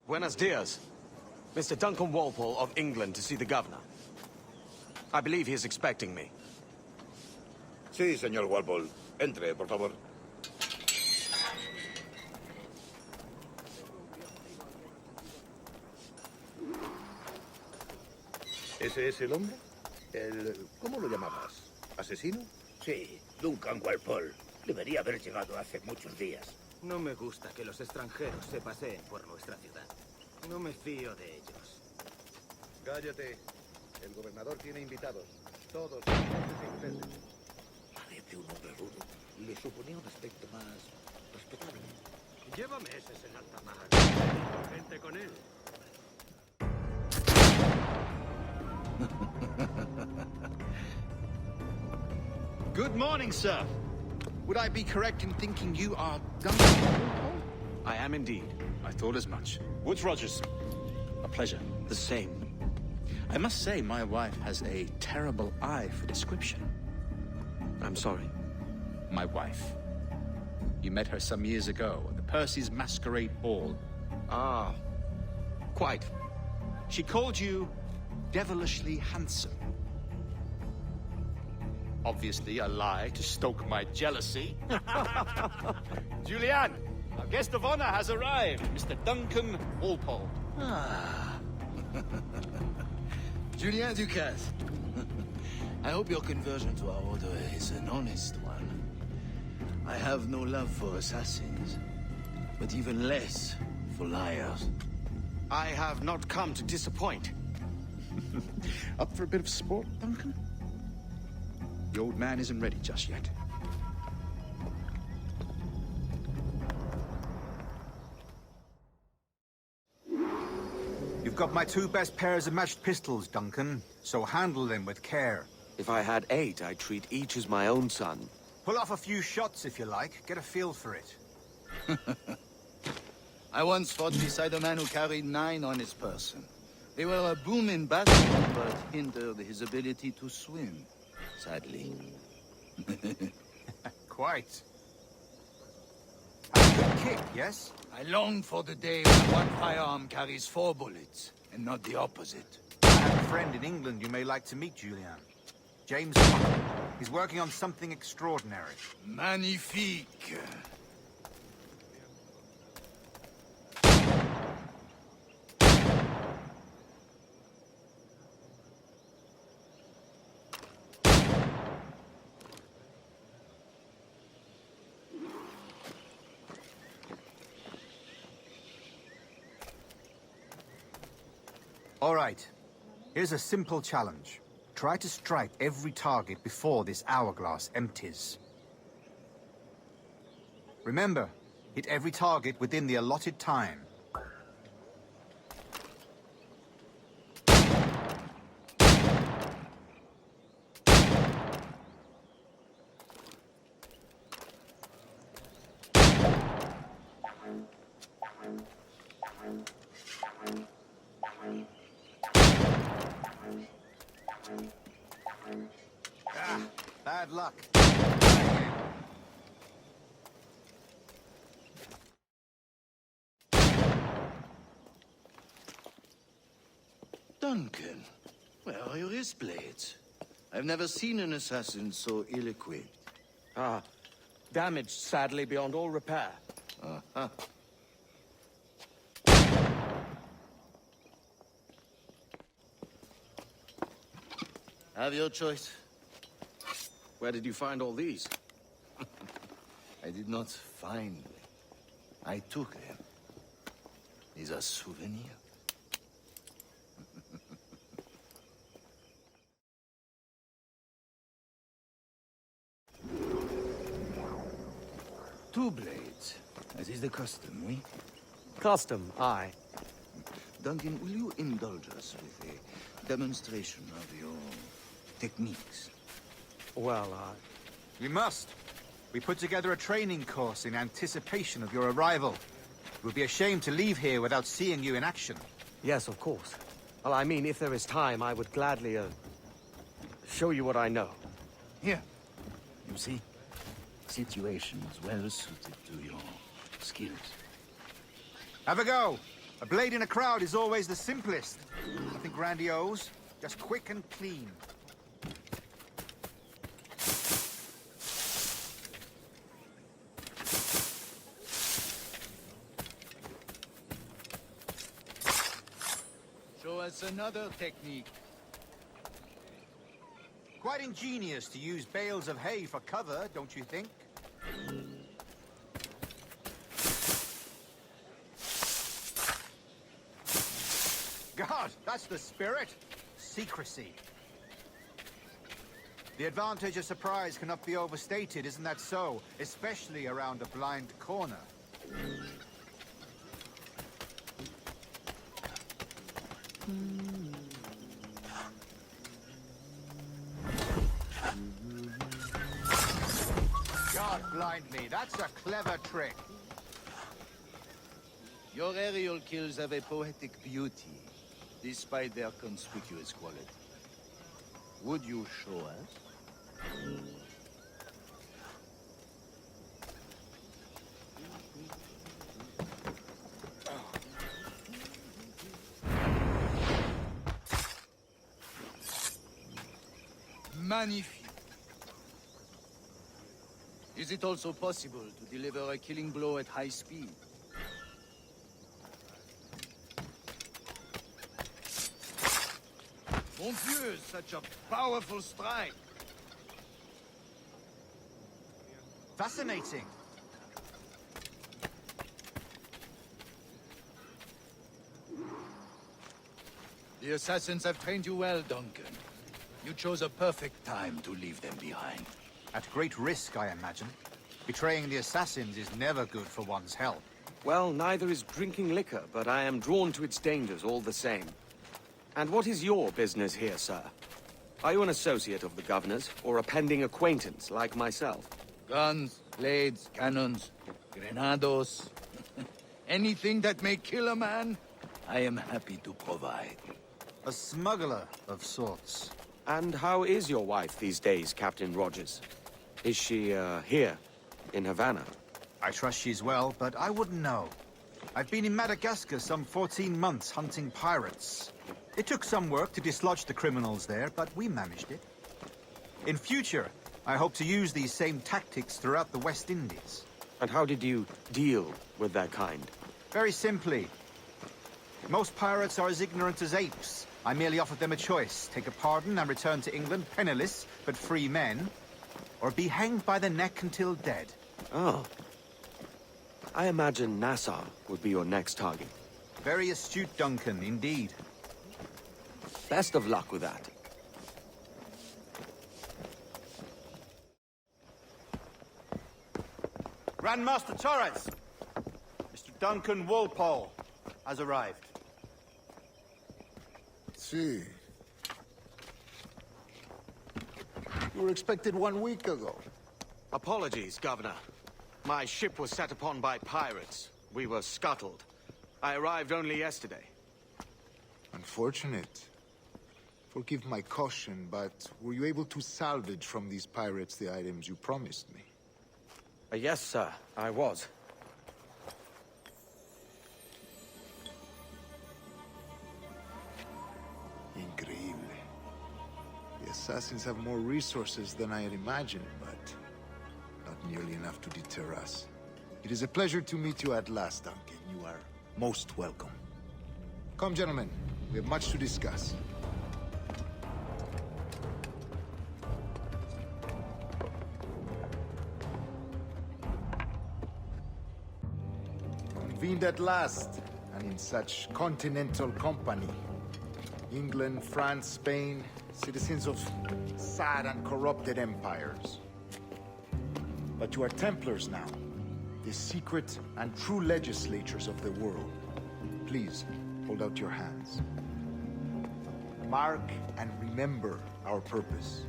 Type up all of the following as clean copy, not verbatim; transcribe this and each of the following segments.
Buenos dias. Mr. Duncan Walpole of England to see the governor. I believe he is expecting me. Sí, señor Walpole. Entre, por favor. ¿Ese es el hombre? ¿Cómo lo llamabas? ¿Asesino? Sí, Duncan Walpole. Debería haber llegado hace muchos días. No me gusta que los extranjeros se paseen por nuestra ciudad. No me fío de ellos. Cállate. El gobernador tiene invitados. Todos ingleses. Parece un hombre rudo. Le suponía un aspecto más respetable. Lleva meses en alta mar. Gente con él. Good morning, sir. Would I be correct in thinking you are Duncan? I am indeed. I thought as much. Woods Rogers. A pleasure. The same. I must say, my wife has a terrible eye for description. I'm sorry. My wife. You met her some years ago at the Percy's Masquerade Ball. Ah, quite. She called you devilishly handsome. Obviously a lie to stoke my jealousy. Julianne, our guest of honor has arrived, Mr. Duncan Walpole. Ah. Julien Ducasse. I hope your conversion to our order is an honest one. I have no love for assassins, but even less for liars. I have not come to disappoint. Up for a bit of sport, Duncan? The old man isn't ready just yet. You've got my 2 best pairs of matched pistols, Duncan, so handle them with care. If I had 8, I'd treat each as my own son. Pull off a few shots if you like, get a feel for it. I once fought beside a man who carried 9 on his person. They were a boon in battle, but hindered his ability to swim, sadly. Quite. A good kick, yes? I long for the day when one firearm carries 4 bullets, and not the opposite. I have a friend in England you may like to meet, Julian. James Tucker. He's working on something extraordinary. Magnifique. All right. Here's a simple challenge. Try to strike every target before this hourglass empties. Remember, hit every target within the allotted time. Ah, bad luck. Try again. Duncan, where are your wrist blades? I've never seen an assassin so ill-equipped. Ah, damaged sadly beyond all repair. Uh-huh. Have your choice. Where did you find all these? I did not find them. I took them. These are souvenirs. Two blades, as is the custom, oui? Custom, aye. Duncan, will you indulge us with a demonstration of your techniques? Well, We must. We put together a training course in anticipation of your arrival. It would be a shame to leave here without seeing you in action. yes, of course. Well, I mean, if there is time, I would gladly, show you what I know. Here. You see? Situation is well suited to your skills. Have a go. A blade in a crowd is always the simplest. Nothing grandiose, just quick and clean. Show us another technique. Quite ingenious to use bales of hay for cover, don't you think? God, that's the spirit. Secrecy. The advantage of surprise cannot be overstated, isn't that so? Especially around a blind corner. God blind me, that's a clever trick. Your aerial kills have a poetic beauty, despite their conspicuous quality. Would you show us? Magnifique. Is it also possible to deliver a killing blow at high speed? Mon Dieu, such a powerful strike! Fascinating. The assassins have trained you well, Duncan. You chose a perfect time to leave them behind. At great risk, I imagine. Betraying the assassins is never good for one's health. Well, neither is drinking liquor, but I am drawn to its dangers all the same. And what is your business here, sir? Are you an associate of the governor's, or a pending acquaintance like myself? Guns, blades, cannons, grenados. Anything that may kill a man, I am happy to provide. A smuggler of sorts. And how is your wife these days, Captain Rogers? Is she, here, in Havana? I trust she's well, but I wouldn't know. I've been in Madagascar some 14 months hunting pirates. It took some work to dislodge the criminals there, but we managed it. In future, I hope to use these same tactics throughout the West Indies. And how did you deal with that kind? Very simply. Most pirates are as ignorant as apes. I merely offered them a choice. Take a pardon and return to England penniless, but free men. Or be hanged by the neck until dead. Oh. I imagine Nassau would be your next target. Very astute, Duncan, indeed. Best of luck with that. Grandmaster Torres! Mr. Duncan Walpole has arrived. See. You were expected 1 week ago. Apologies, Governor. My ship was set upon by pirates. We were scuttled. I arrived only yesterday. Unfortunate. Forgive my caution, but were you able to salvage from these pirates the items you promised me? Yes, sir, I was. Increíble. The assassins have more resources than I had imagined, but not nearly enough to deter us. It is a pleasure to meet you at last, Duncan. You are most welcome. Come, gentlemen. We have much to discuss. Convened at last, and in such continental company. England, France, Spain, citizens of sad and corrupted empires. But you are Templars now, the secret and true legislatures of the world. Please, hold out your hands. Mark and remember our purpose.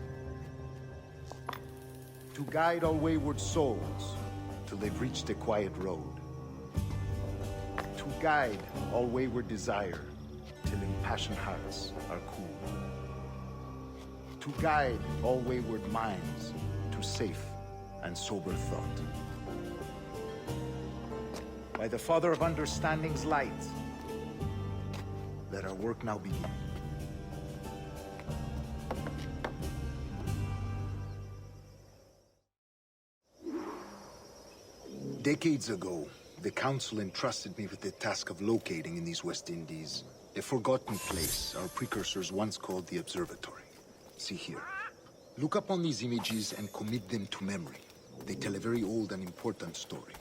To guide all wayward souls till they've reached a quiet road. To guide all wayward desire till impassioned hearts are cool. To guide all wayward minds to safe and sober thought. By the Father of Understanding's light, Let our work now begin. Decades ago, the Council entrusted me with the task of locating in these West Indies a forgotten place our precursors once called the Observatory. See here. Look upon these images and commit them to memory. They tell a very old and important story.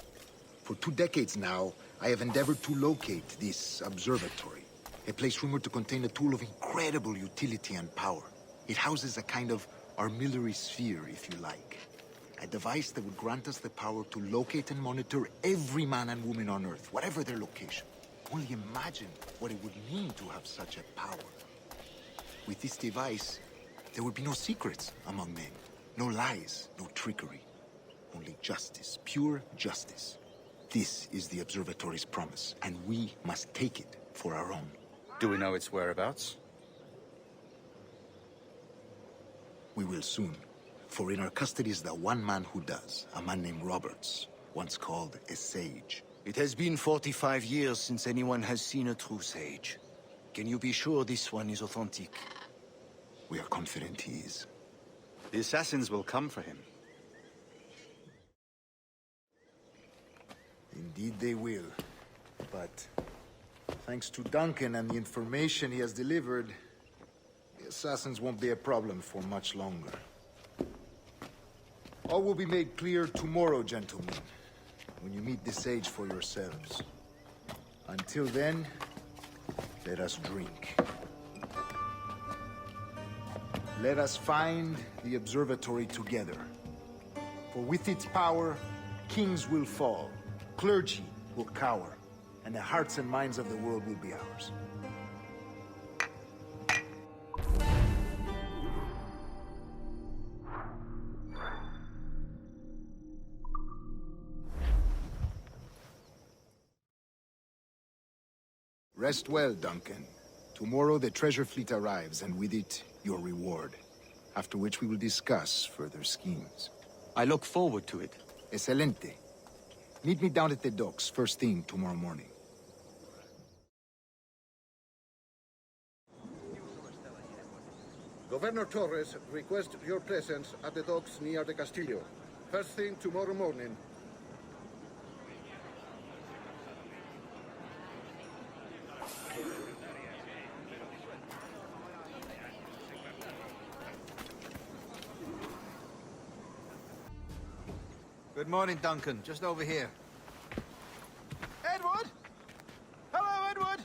For 2 decades now, I have endeavored to locate this observatory, a place rumored to contain a tool of incredible utility and power. It houses a kind of armillary sphere, if you like. A device that would grant us the power to locate and monitor every man and woman on Earth, whatever their location. Only imagine what it would mean to have such a power. With this device, there would be no secrets among men, no lies, no trickery. Only justice, pure justice. This is the Observatory's promise, and we must take it for our own. Do we know its whereabouts? We will soon. For in our custody is the one man who does, a man named Roberts, once called a sage. It has been 45 years since anyone has seen a true sage. Can you be sure this one is authentic? We are confident he is. The assassins will come for him. Indeed they will. But thanks to Duncan and the information he has delivered, the assassins won't be a problem for much longer. All will be made clear tomorrow, gentlemen, when you meet the sage for yourselves. Until then, let us drink. Let us find the observatory together. For with its power, kings will fall, clergy will cower, and the hearts and minds of the world will be ours. Rest well, Duncan. Tomorrow the treasure fleet arrives, and with it, your reward. After which we will discuss further schemes. I look forward to it. Excelente. Meet me down at the docks first thing tomorrow morning. Governor Torres requests your presence at the docks near the Castillo. First thing tomorrow morning. Good morning, Duncan. Just over here. Edward! Hello, Edward!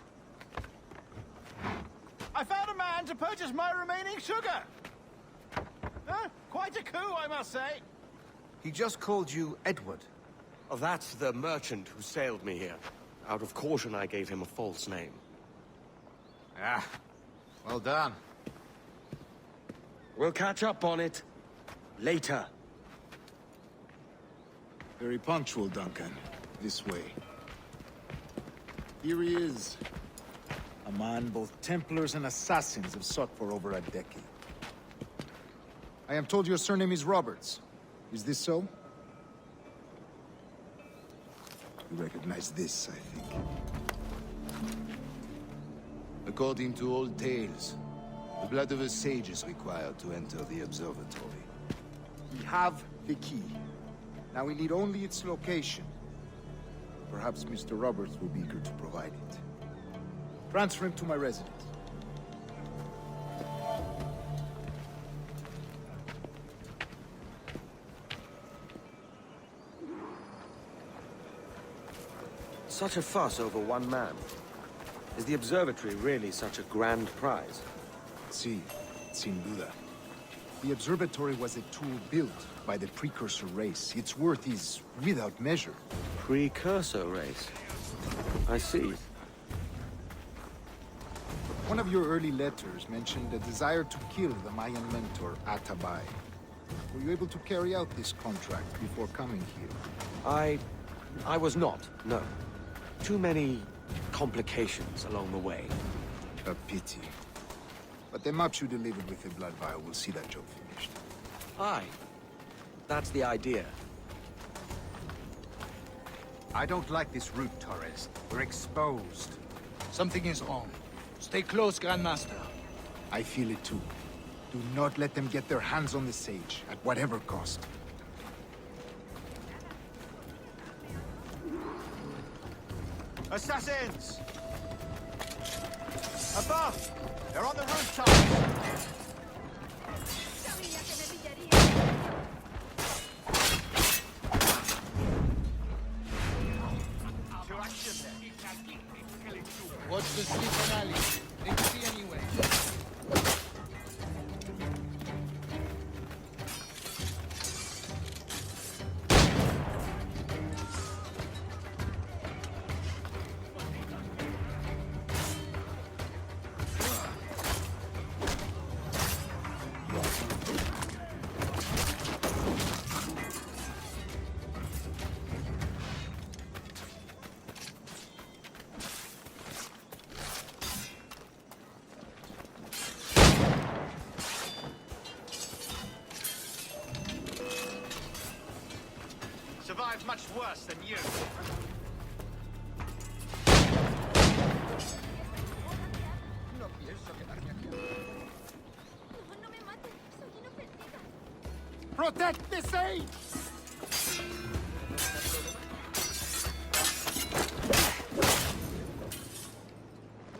I found a man to purchase my remaining sugar! Huh? Quite a coup, I must say. He just called you Edward. Oh, that's the merchant who sailed me here. Out of caution, I gave him a false name. Ah, well done. We'll catch up on it later. Very punctual, Duncan. This way. Here he is. A man both Templars and assassins have sought for over a decade. I am told your surname is Roberts. Is this so? You recognize this, I think. According to old tales, the blood of a sage is required to enter the observatory. We have the key. Now we need only its location. Perhaps Mr. Roberts will be eager to provide it. Transfer him to my residence. Such a fuss over one man. Is the observatory really such a grand prize? Sí, sin duda. The observatory was a tool built by the precursor race. Its worth is without measure. Precursor race. I see. One of your early letters mentioned a desire to kill the Mayan mentor, Atabay. Were you able to carry out this contract before coming here? I was not, no. Too many complications along the way. A pity. But the maps you delivered with the blood vial will see that job finished. Aye. That's the idea. I don't like this route, Torres. We're exposed. Something is wrong. Stay close, Grandmaster. I feel it too. Do not let them get their hands on the sage, at whatever cost. Assassins! Above! They're on the rooftop! Watch the sleep alley. They can see anyway. Survived much worse than you. Protect the sage!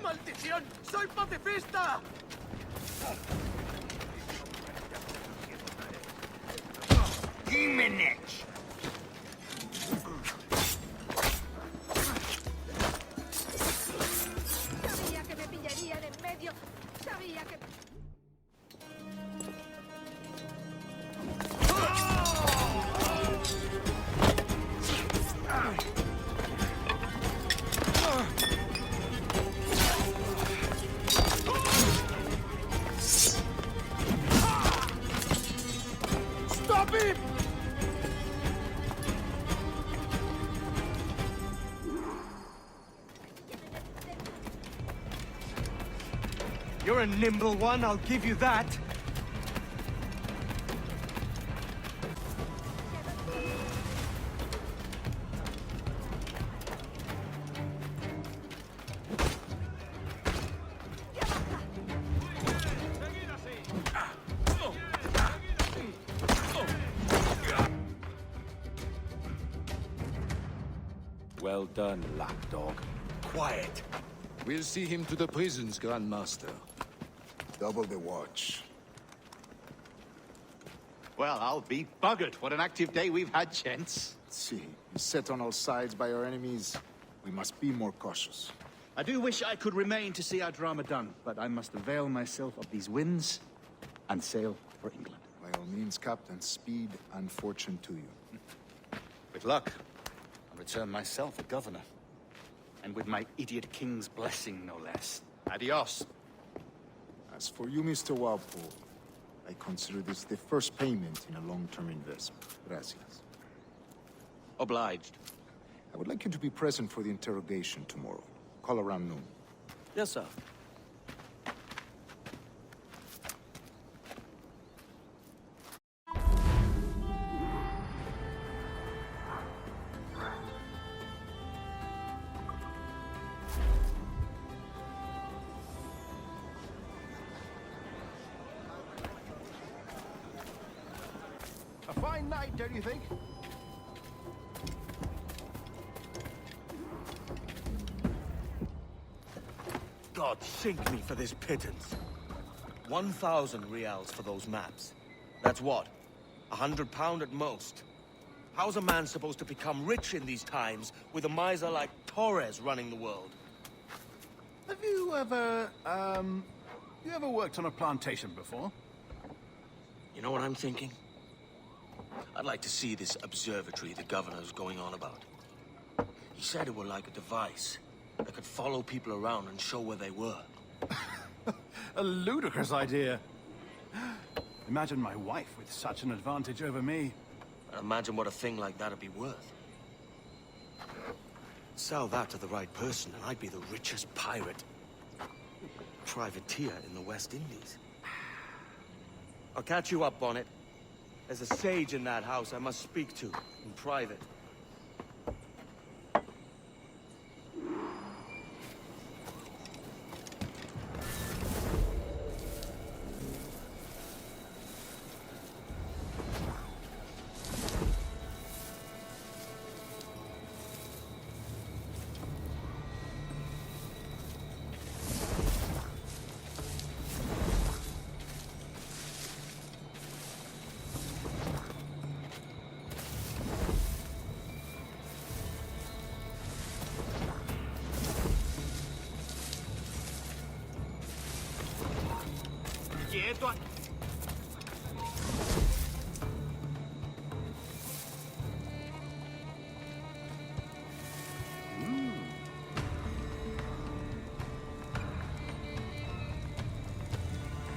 ¡Maldición! ¡Soy pacifista! Jimenez! Sabía que me pillarían en medio. Sabía que... Stop him! You're a nimble one, I'll give you that. Well done, lapdog. Quiet. We'll see him to the prisons, Grandmaster. Double the watch. Well, I'll be buggered. What an active day we've had, gents. See, set on all sides by our enemies. We must be more cautious. I do wish I could remain to see our drama done, but I must avail myself of these winds and sail for England. By all means, Captain, speed and fortune to you. With luck, I'll return myself a governor. And with my idiot king's blessing, no less. Adios. As for you, Mr. Walpole, I consider this the first payment in a long-term investment. Gracias. Obliged. I would like you to be present for the interrogation tomorrow. Call around noon. Yes, sir. A fine night, don't you think? God sink me for this pittance. 1,000 reals for those maps. That's what? £100 at most. How's a man supposed to become rich in these times with a miser like Torres running the world? Have you ever worked on a plantation before? You know what I'm thinking? I'd like to see this observatory the governor's going on about. He said it were like a device that could follow people around and show where they were. A ludicrous idea. Imagine my wife with such an advantage over me. And imagine what a thing like that'd be worth. Sell that to the right person and I'd be the richest pirate. Privateer in the West Indies. I'll catch you up on it. There's a sage in that house I must speak to, in private. Alto.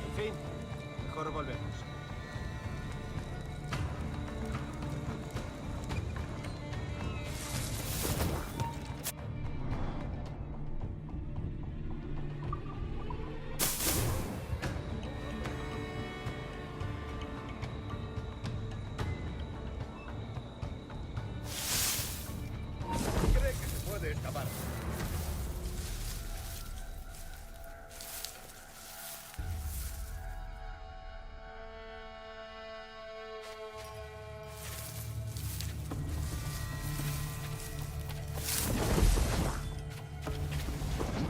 En fin, mejor volvemos. Cree que se puede escapar.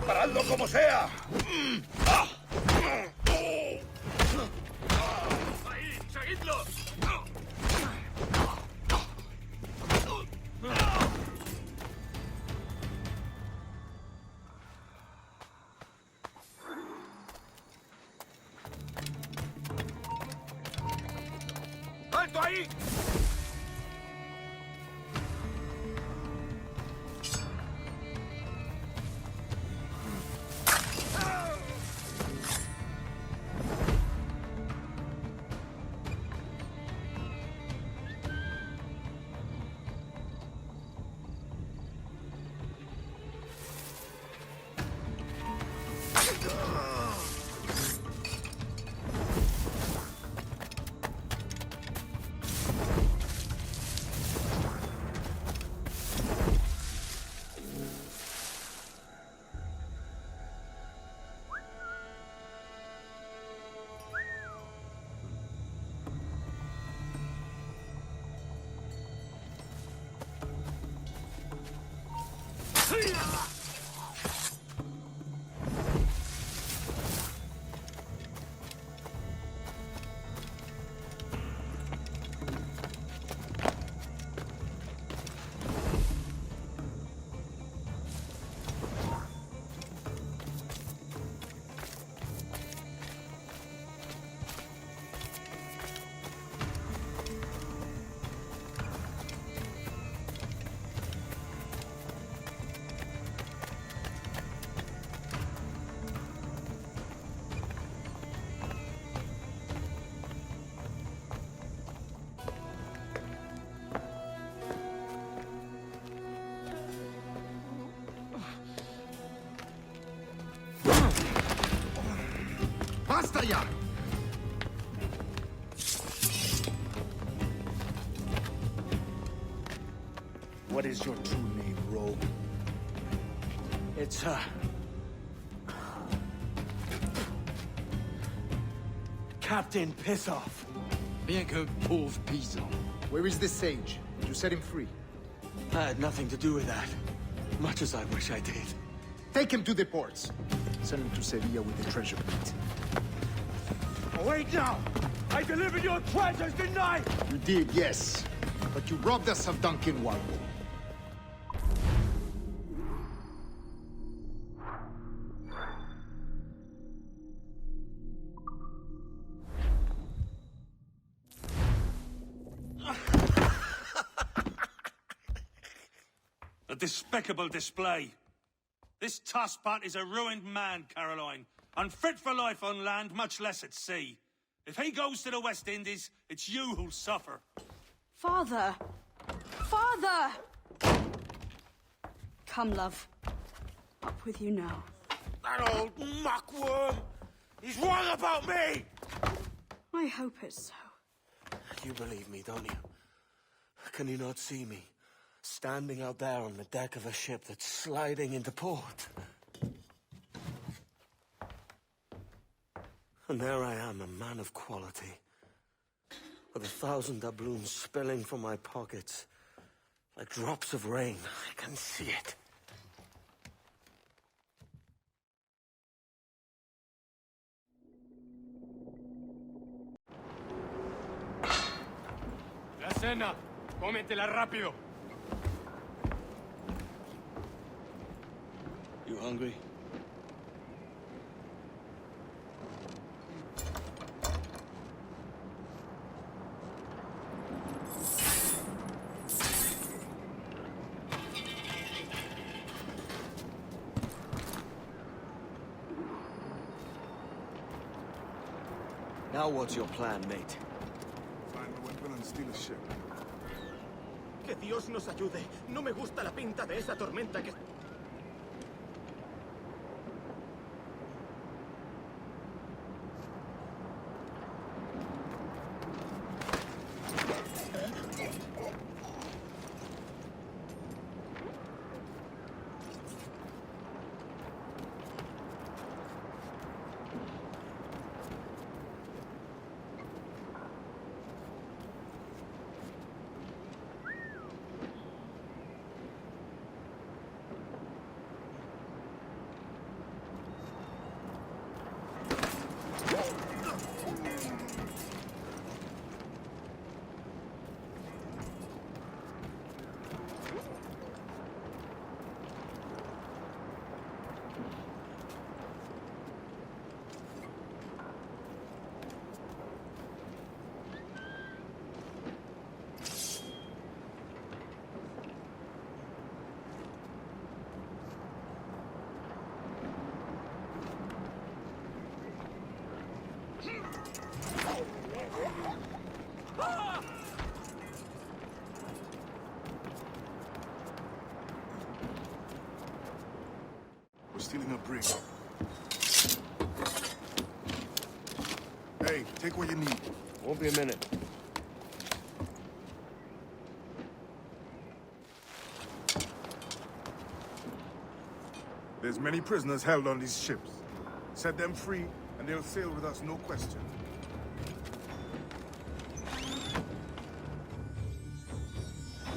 ¡Paradlo como sea! ¡Ahí! ¡Seguidlo! ¡Alto ahí! ¡Basta ya! What is your true name, rogue? It's, Captain Pissoff. Bien que pauvre paysan. Where is the sage? Did you set him free? I had nothing to do with that. Much as I wish I did. Take him to the ports. Send him to Sevilla with the treasure plate. Oh, wait now! I delivered your treasures, didn't I? You did, yes. But you robbed us of Duncan Walpole. A despicable display. This tosspot is a ruined man, Caroline. Unfit for life on land, much less at sea. If he goes to the West Indies, it's you who'll suffer. Father! Father! Come, love. Up with you now. That old muckworm! He's wrong about me! I hope it's so. You believe me, don't you? Can you not see me? Standing out there on the deck of a ship that's sliding into port. And there I am, a man of quality. With 1,000 doubloons spilling from my pockets. Like drops of rain. I can see it. La cena. Cómetela rápido. You hungry? Now what's your plan, mate? Find a weapon and steal a ship. Que Dios nos ayude. No me gusta la pinta de esa tormenta que... We're stealing a brig. Hey, take what you need. Won't be a minute. There's many prisoners held on these ships. Set them free, and they'll sail with us, no question.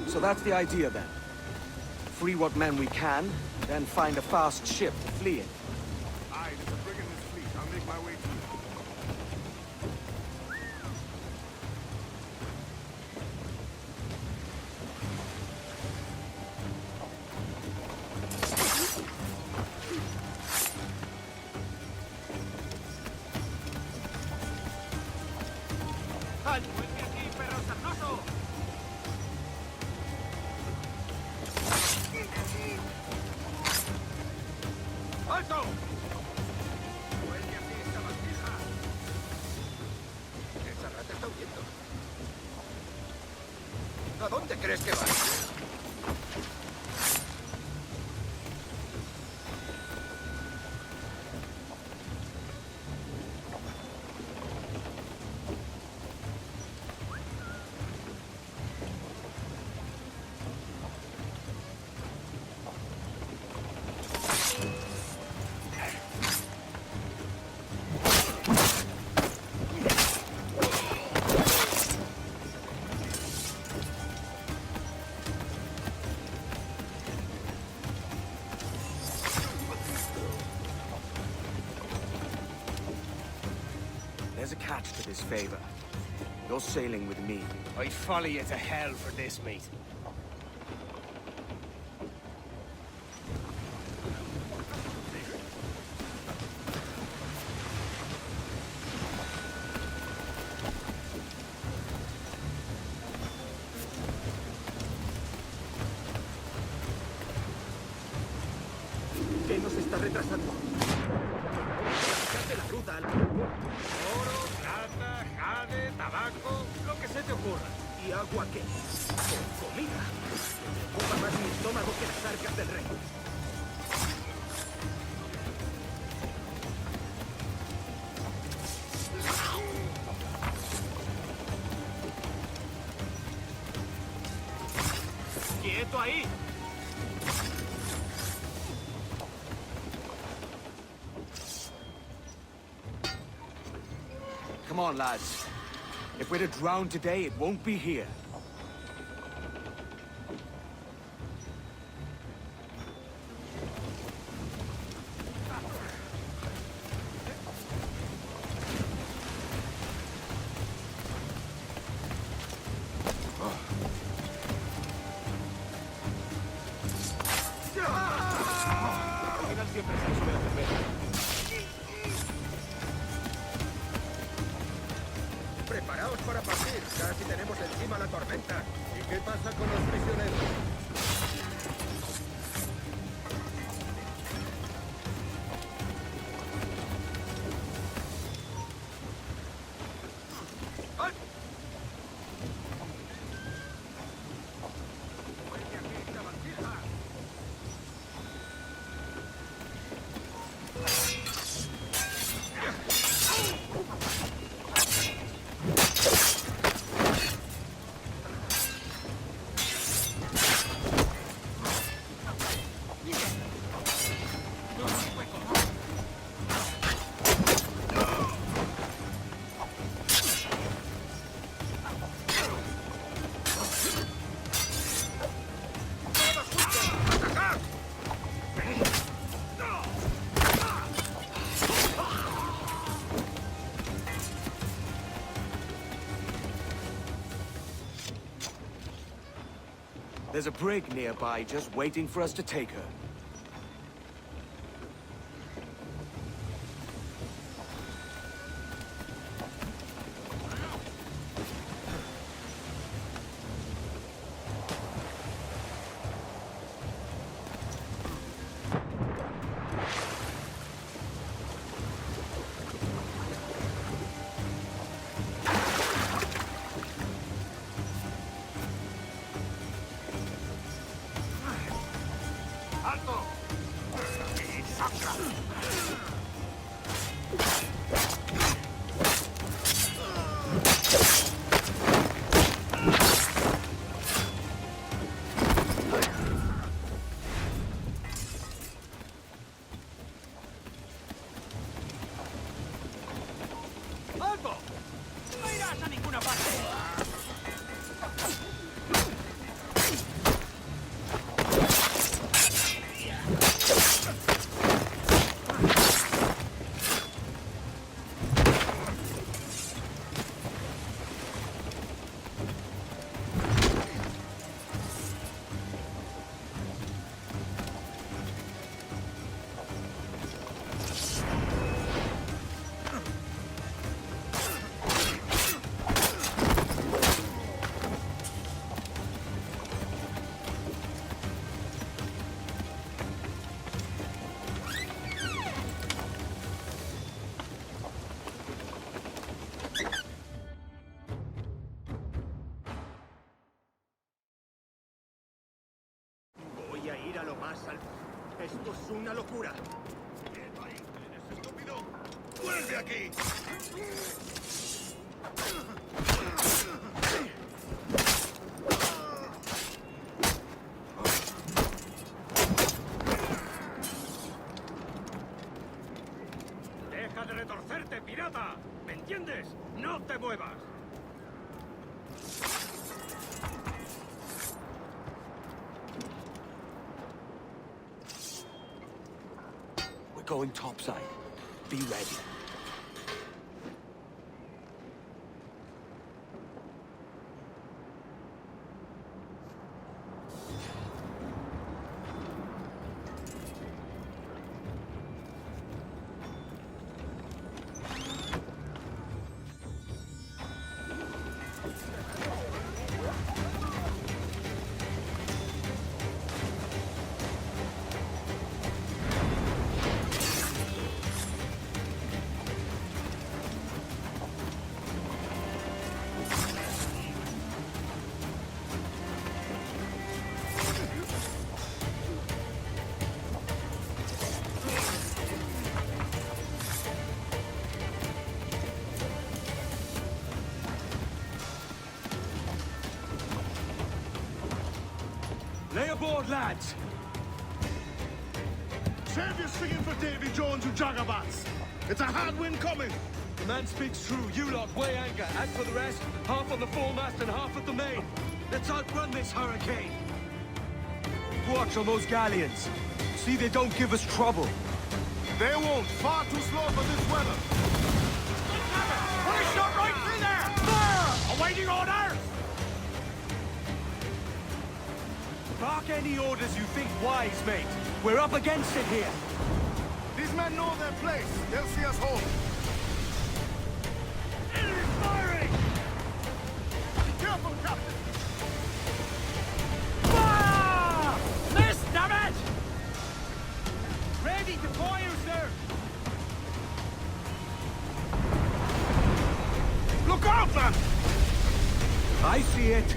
So that's the idea then. Free what men we can, then find a fast ship to flee in. Aye, there's a brig in this fleet. I'll make my way to you. ¡Alto! ¡Vuelve aquí, sabandija! Esa rata está huyendo. ¿A dónde crees que vas? There's a catch to this favor. You're sailing with me. I'd follow you to hell for this, mate. ¿Qué nos está retrasando? Echarte la ruta al... Oro, plata, jade, tabaco, lo que se te ocurra. ¿Y agua qué? Con comida. Me preocupa más mi estómago que las arcas del rey. ¡Quieto ahí! Come on, lads. If we're to drown today, it won't be here. Al final siempre se sube la cerveza. Preparaos para partir. Casi tenemos encima la tormenta. ¿Y qué pasa con los prisioneros? There's a brig nearby just waiting for us to take her. Voy a ir a lo más al... Esto es una locura. ¡Quieto ahí! ¡Eres estúpido! ¡Vuelve aquí! ¡Deja de retorcerte, pirata! ¿Me entiendes? ¡No te muevas! We're going topside. Be ready. Lay aboard, lads! Save your singing for Davy Jones and Jagabats. It's a hard wind coming. The man speaks true. You lot weigh anchor. As for the rest, half on the foremast and half at the main. Let's outrun this hurricane. Watch on those galleons. See they don't give us trouble. They won't. Far too slow for this weather. Put a shot right through there! Fire! Awaiting orders! Bark any orders you think wise, mate. We're up against it here. These men know their place. They'll see us home. Enemy firing! Be careful, Captain. Fire! Miss, damn it! Ready to fire, sir! Look out, man! I see it.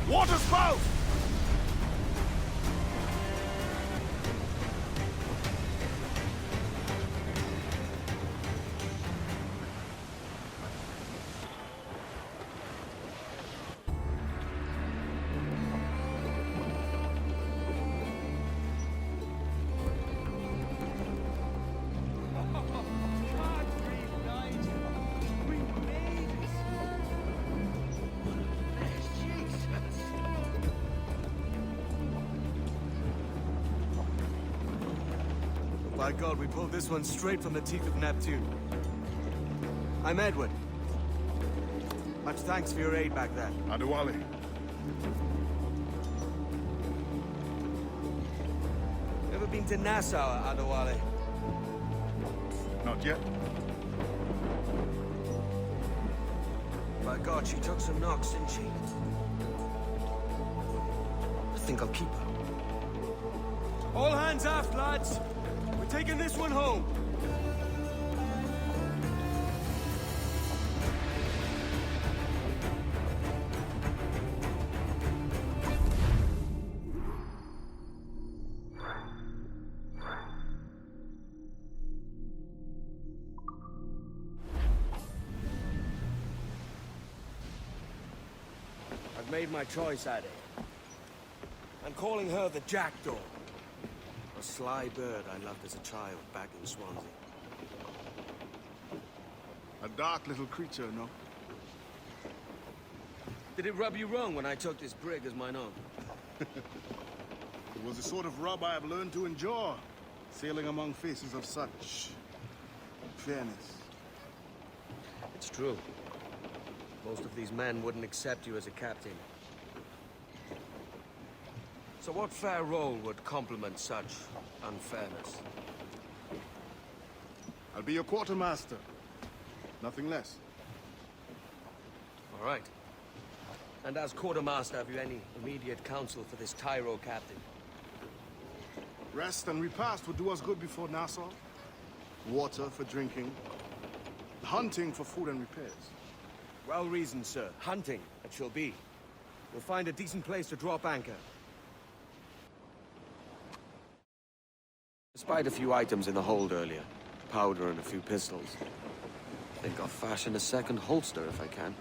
Water spout! By God, we pulled this one straight from the teeth of Neptune. I'm Edward. Much thanks for your aid back there. Adewale. Ever been to Nassau, Adewale? Not yet. By God, she took some knocks, didn't she? I think I'll keep her. All hands aft, lads! We're taking this one home! I've made my choice, Addy. I'm calling her the Jackdaw. A sly bird I loved as a child back in Swansea. A dark little creature, no? Did it rub you wrong when I took this brig as mine own? It was the sort of rub I have learned to endure, sailing among faces of such fairness. It's true. Most of these men wouldn't accept you as a captain. So what fair role would complement such unfairness? I'll be your quartermaster. Nothing less. All right. And as quartermaster, have you any immediate counsel for this Tyro captain? Rest and repast would do us good before Nassau. Water for drinking. Hunting for food and repairs. Well reasoned, sir. Hunting, it shall be. We'll find a decent place to drop anchor. Despite a few items in the hold earlier, powder and a few pistols, I think I'll fashion a second holster if I can.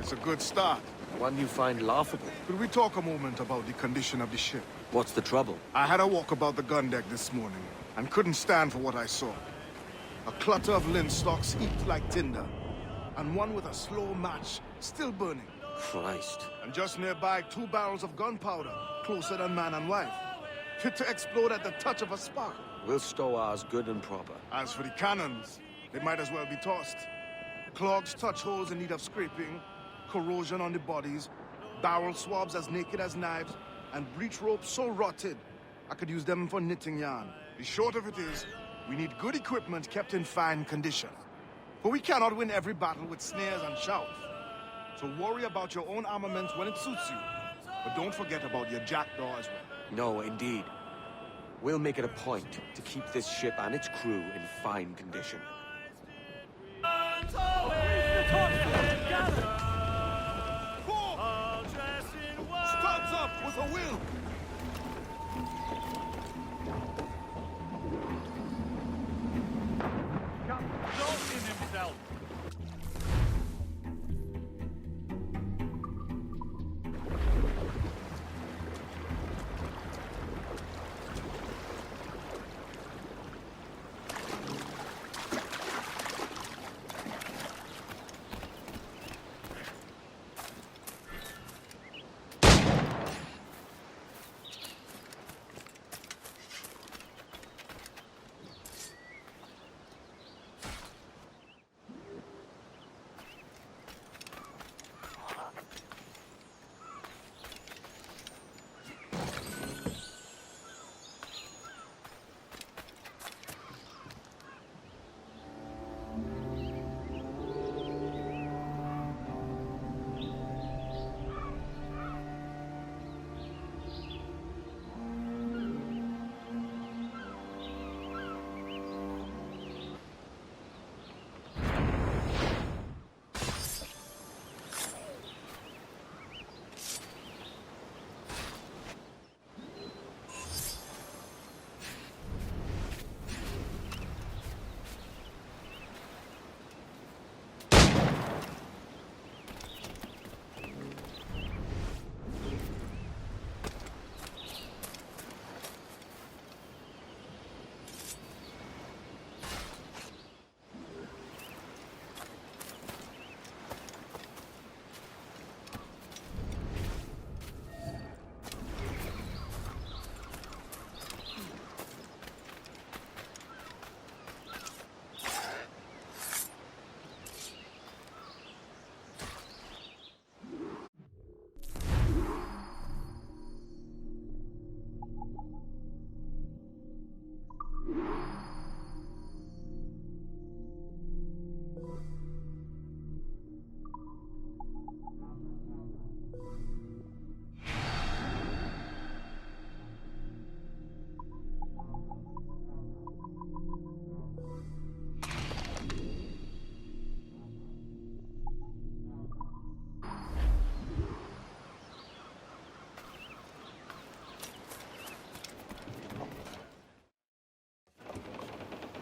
It's a good start. One you find laughable. Could we talk a moment about the condition of the ship? What's the trouble? I had a walk about the gun deck this morning, and couldn't stand for what I saw. A clutter of linstocks heaped like tinder, and one with a slow match still burning. Christ. And just nearby, 2 barrels of gunpowder, closer than man and wife, fit to explode at the touch of a spark. We'll stow ours good and proper. As for the cannons, they might as well be tossed. Clogged touch holes in need of scraping, corrosion on the bodies, barrel swabs as naked as knives, and breech ropes so rotted, I could use them for knitting yarn. The short of it is, we need good equipment kept in fine condition. For we cannot win every battle with snares and shouts. So worry about your own armaments when it suits you. But don't forget about your jackdaw as well. No, indeed. We'll make it a point to keep this ship and its crew in fine condition. Studs up with a will!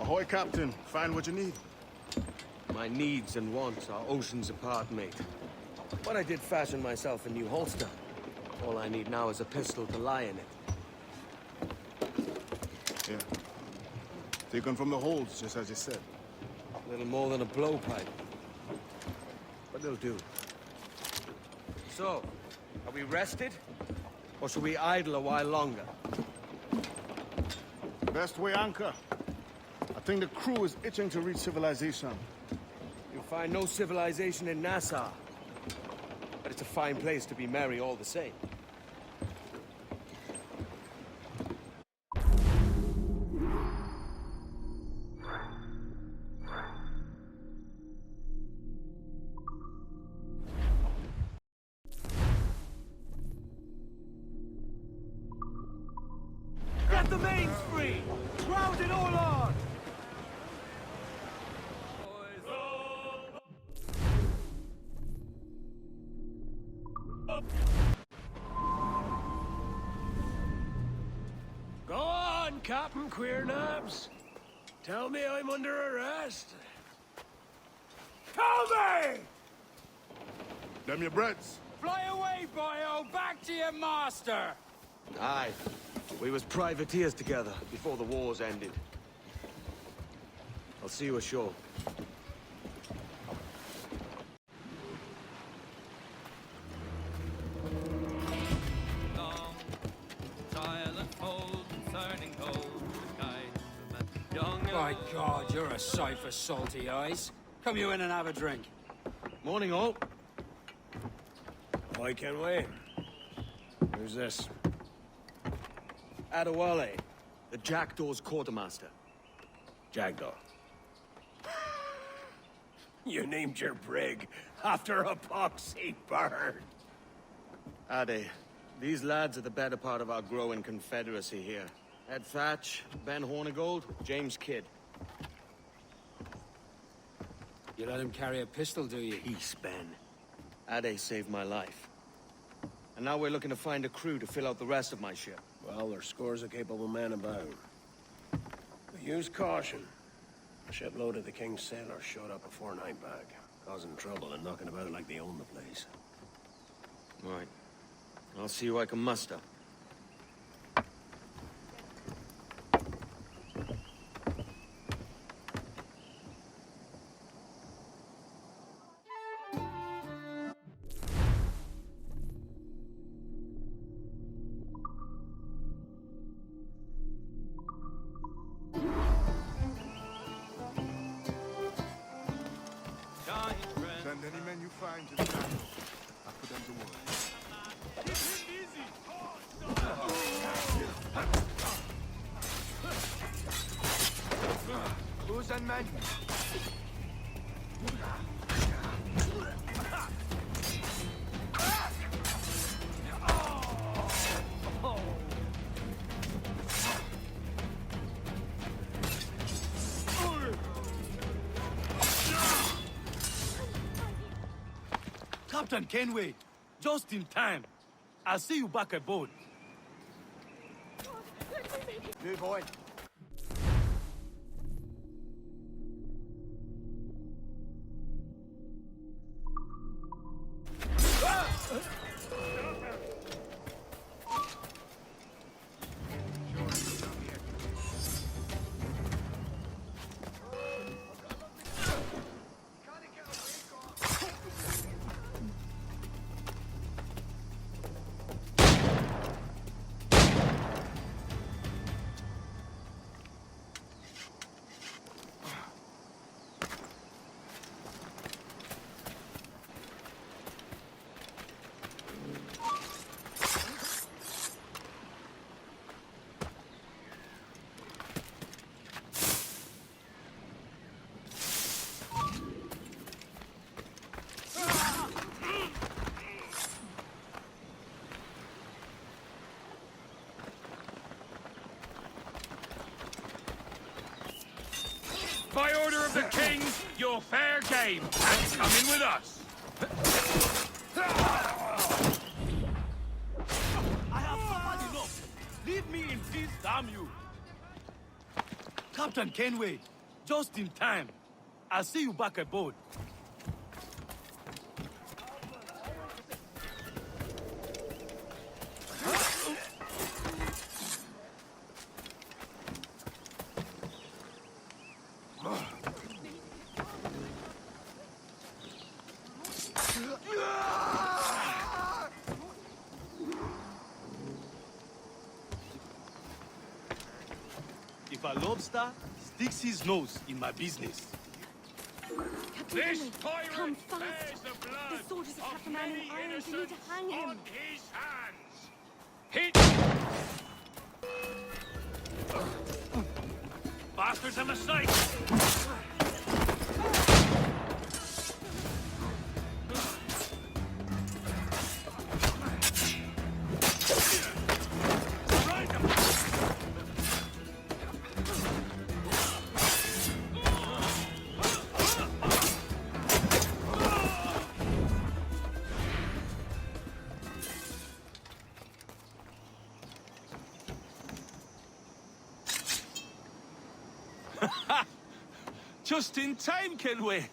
Ahoy, Captain. Find what you need. My needs and wants are oceans apart, mate. But I did fashion myself a new holster. All I need now is a pistol to lie in it. Yeah. Taken from the holds, just as you said. Little more than a blowpipe. But they'll do. So, are we rested? Or should we idle a while longer? Best way anchor. I think the crew is itching to reach civilization. You'll find no civilization in Nassau. But it's a fine place to be merry all the same. Get the mains free! Ground it all on! Go on, Captain Queernabs. Tell me I'm under arrest. Tell me! Them your breads. Fly away, boyo! Back to your master! Aye. We was privateers together before the wars ended. I'll see you ashore. By God, you're a sight for salty eyes. Come you in and have a drink. Morning, all. I can wait. Who's this? Adewale, the Jackdaw's quartermaster. Jackdaw. You named your brig after a poxy bird. Ade, these lads are the better part of our growing confederacy here. Ed Thatch, Ben Hornigold, James Kidd. You let him carry a pistol, do you? Peace, Ben. Ade saved my life. And now we're looking to find a crew to fill out the rest of my ship. Well, there's scores of capable men about. But use caution. A shipload of the King's sailors showed up a fortnight back, causing trouble and knocking about like they own the place. Right. I'll see who I can muster. Send any men you find to the battle. I'll put them to work. Who's on man? Captain Kenway, just in time. I'll see you back aboard. Good boy. By order of the king, you're fair game, and coming with us. I have suffered enough. Leave me in peace, damn you. Captain Kenway, Just in time. I'll see you back aboard. If a lobster sticks his nose in my business. Captain Henry, come fast. The soldiers have kept the man in irons. They need to hang him. Hit! Bastards, a mistake! Just in time, Kenway.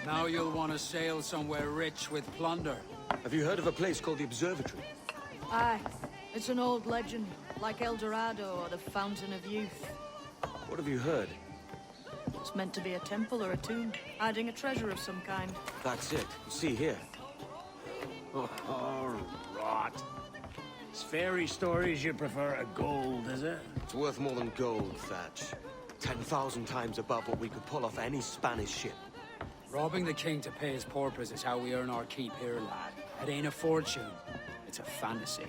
Now you'll want to sail somewhere rich with plunder. Have you heard of a place called the Observatory? Aye. It's an old legend, like El Dorado or the Fountain of Youth. What have you heard? It's meant to be a temple or a tomb, hiding a treasure of some kind. That's it. You see here. Oh, rot. It's fairy stories you prefer to gold, is it? It's worth more than gold, Thatch. 10,000 times above what we could pull off any Spanish ship. Robbing the king to pay his porpoise is how we earn our keep here, lad. It ain't a fortune. It's a fantasy.